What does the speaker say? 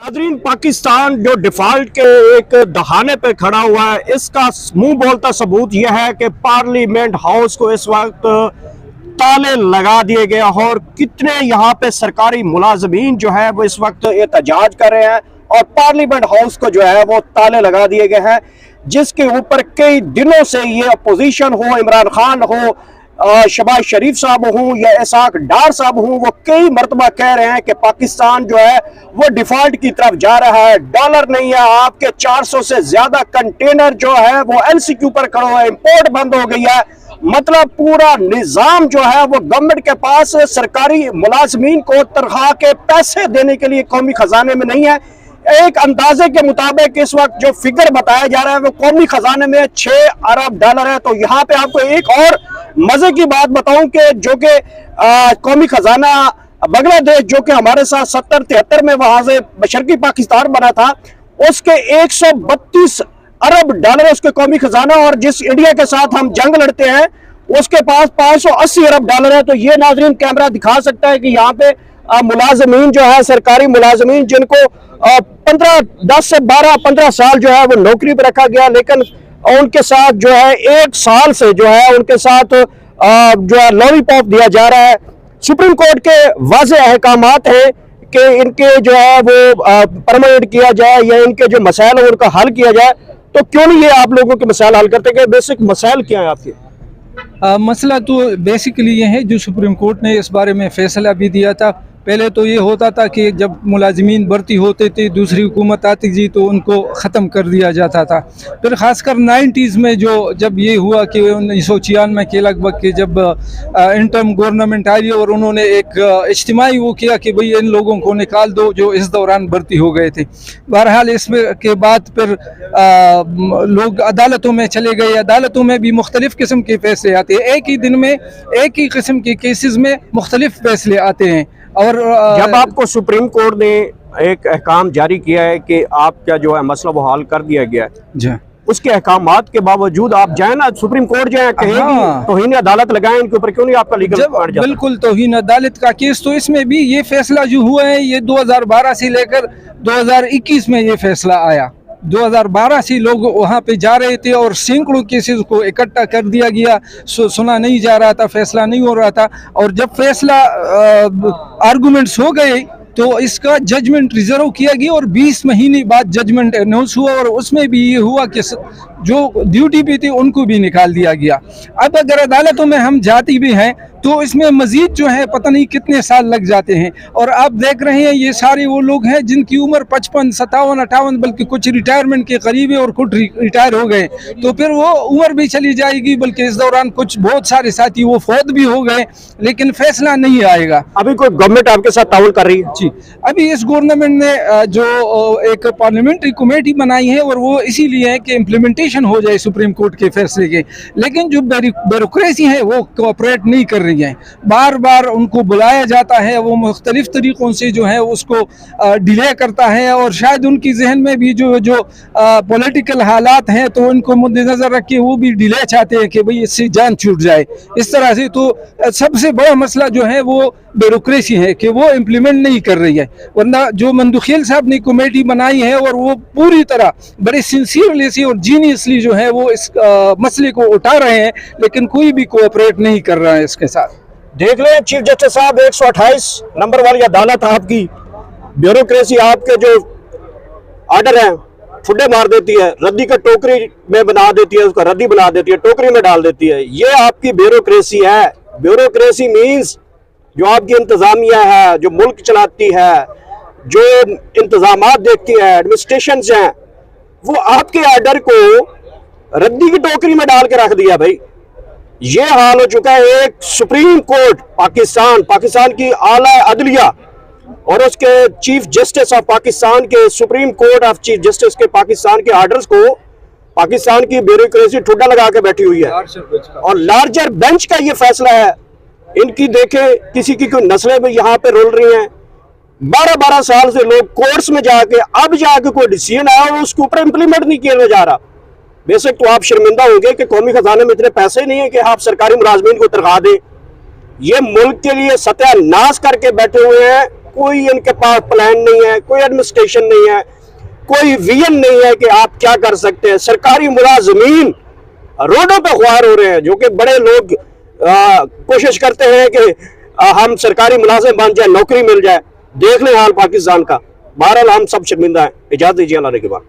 नाजरीन, पाकिस्तान जो डिफॉल्ट के एक दहाने पे खड़ा हुआ है, इसका मुंह बोलता सबूत यह है कि पार्लियामेंट हाउस को इस वक्त ताले लगा दिए गए और कितने यहाँ पे सरकारी मुलाजमीन जो है वो इस वक्त एहतजाज कर रहे हैं और पार्लियामेंट हाउस को जो है वो ताले लगा दिए गए हैं, जिसके ऊपर कई दिनों से ये अपोजिशन हो, इमरान खान हो, शहबाज शरीफ साहब हूँ या इसाक डार साहब हूँ, वो कई मरतबा कह रहे हैं कि पाकिस्तान जो है वो डिफॉल्ट की तरफ जा रहा है, डॉलर नहीं है, आपके 400 से ज्यादा कंटेनर जो है वो एलसीक्यू पर खड़े हुए, इंपोर्ट बंद हो गई है। मतलब पूरा निजाम जो है वो गवर्नमेंट के पास सरकारी मुलाजमीन को तनख्वाह के पैसे देने के लिए कौमी खजाने में नहीं है। एक अंदाजे के मुताबिक इस वक्त जो फिगर बताया जा रहा है वो कौमी खजाने में 6 अरब डॉलर है। तो यहाँ पे आपको एक और मजे की बात बताऊं कि जो कि कौमी खजाना बांग्लादेश जो कि हमारे साथ 70-73 में वहां से बशरकी पाकिस्तान बना था, उसके 132 अरब डॉलर उसके कौमी खजाना, और जिस इंडिया के साथ हम जंग लड़ते हैं उसके पास 580 अरब डॉलर है। तो ये नाजरीन कैमरा दिखा सकता है कि यहाँ पे मुलाजमीन जो है, सरकारी मुलाजमीन जिनको 10 से 12-15 साल जो है वो नौकरी पर रखा गया, लेकिन उनके साथ जो है 1 साल से जो है उनके साथ जो है लॉलीपॉप दिया जा रहा है। सुप्रीम कोर्ट के वाज़ेह अहकामात हैं कि इनके जो है वो परमानेंट किया जाए या इनके जो मसाइल है उनका हल किया जाए। तो क्यों नहीं ये आप लोगों के मसाइल हल करते हैं? बेसिक मसाइल क्या है आपके? मसला तो बेसिकली ये है, जो सुप्रीम कोर्ट ने इस बारे में फैसला भी दिया था। पहले तो ये होता था कि जब मुलाजमीन भर्ती होते थे, दूसरी हुकूमत आती थी तो उनको ख़त्म कर दिया जाता था। फिर ख़ासकर 90s में जब ये हुआ कि 1996 के लगभग के जब इंटर्म गवर्नमेंट आई और उन्होंने एक इज्तिमाई वो किया कि भाई इन लोगों को निकाल दो जो इस दौरान भर्ती हो गए थे। बहरहाल इसमें के बाद फिर लोग अदालतों में चले गए। अदालतों में भी मुख्तलिफ़ किस्म के फैसले आते हैं, एक ही दिन में एक ही किस्म के केसेस में मुख्तलिफ फैसले आते हैं। और जब आपको सुप्रीम कोर्ट ने एक अहकाम जारी किया है कि आपका जो है मसला वो हल कर दिया गया है, उसके अहकामात के बावजूद आप जाए ना सुप्रीम कोर्ट जाए, कहेंगे तौहीन अदालत लगाएं इनके ऊपर, क्यों नहीं आपका लीगल पार्ट जाता? बिल्कुल तौहीन अदालत का केस, तो इसमें भी ये फैसला जो हुआ है ये 2012 से लेकर 2021 में ये फैसला आया। 2012 से लोग वहाँ पे जा रहे थे और सैकड़ों केसेस को इकट्ठा कर दिया गया, सुना नहीं जा रहा था, फैसला नहीं हो रहा था। और जब फैसला आर्गूमेंट्स हो गए तो इसका जजमेंट रिजर्व किया गया और 20 महीने बाद जजमेंट अनाउंस हुआ और उसमें भी ये हुआ कि जो ड्यूटी पे थे उनको भी निकाल दिया गया। अब अगर अदालतों में हम जाती भी हैं तो इसमें मजीद जो है पता नहीं कितने साल लग जाते हैं। और आप देख रहे हैं ये सारे वो लोग हैं जिनकी उम्र 55, 57, 58, बल्कि कुछ रिटायरमेंट के करीब है और कुछ रिटायर हो गए, तो फिर वो उम्र भी चली जाएगी। बल्कि इस दौरान कुछ बहुत सारे साथी वो फौत भी हो गए, लेकिन फैसला नहीं आएगा। अभी कोई गवर्नमेंट आपके साथ ताउन कर रही है? जी, अभी इस गवर्नमेंट ने जो एक पार्लियामेंट्री कमेटी बनाई है और वो इसीलिए है कि इम्प्लीमेंटेशन हो जाए सुप्रीम कोर्ट के फैसले के, लेकिन जो ब्यूरोक्रेसी है वो कोऑपरेट नहीं कर रही है। बार बार उनको बुलाया जाता है, वो मुख्तलिफ तरीक़ों से जो है उसको डिले करता है और शायद उनकी जहन में भी जो पॉलिटिकल हालात हैं तो उनको मद्देनज़र रख के वो भी डिले चाहते हैं कि भाई इससे जान छूट जाए इस तरह से। तो सबसे बड़ा मसला जो है वो ब्यूरोक्रेसी है कि वो इम्प्लीमेंट नहीं कर रही है। वरना जो मंदुखिल साहब ने कमेटी बनाई है और वो पूरी तरह बड़े सिंसियरली से और जीनियसली जो है वो इस मसले को उठा रहे हैं, लेकिन कोई भी कोऑपरेट नहीं कर रहा है इसके साथ। देख लें चीफ जस्टिस साहब, 128 नंबर वाली अदालत आपकी, ब्यूरोक्रेसी आपके जो ऑर्डर हैं फुड्डे मार देती है, रद्दी का टोकरी में बना देती है, उसका रद्दी बना देती है, टोकरी में डाल देती है। ये आपकी ब्यूरोक्रेसी है। ब्यूरोक्रेसी मीन्स जो आपकी इंतजामिया है, जो मुल्क चलाती है, जो इंतजामात देखती है, एडमिनिस्ट्रेशन हैं, वो आपके ऑर्डर को रद्दी की टोकरी में डाल के रख दिया। भाई ये हाल हो चुका है। एक सुप्रीम कोर्ट पाकिस्तान की आला अदलिया और उसके चीफ जस्टिस ऑफ पाकिस्तान के supreme court of chief justice के पाकिस्तान के ऑर्डर्स को पाकिस्तान की ब्यूरोक्रेसी ठुड्डा लगा के बैठी हुई है और लार्जर बेंच का ये फैसला है। इनकी देखे किसी की कोई नस्लें भी यहाँ पे रोल रही हैं। 12-12 साल से लोग कोर्ट्स में जाके अब जाके कोई डिसीजन आया और उसके ऊपर इंप्लीमेंट नहीं किया जा रहा। बेशक तो आप शर्मिंदा होंगे कि कौमी खजाने में इतने पैसे नहीं है कि आप सरकारी मुलाजमीन को तनख्वाह दें। ये मुल्क के लिए सत्यानाश करके बैठे हुए हैं। कोई इनके पास प्लान नहीं है, कोई एडमिनिस्ट्रेशन नहीं है, कोई विजन नहीं है कि आप क्या कर सकते हैं। सरकारी मुलाजमीन रोडों पे ख्वार हो रहे हैं, जो कि बड़े लोग कोशिश करते हैं कि हम सरकारी मुलाजिम बन जाए, नौकरी मिल जाए। देख लें हाल पाकिस्तान का। बहरहाल हम सब शर्मिंदा हैं। इजाजत दीजिए, अल्लाह के बाद।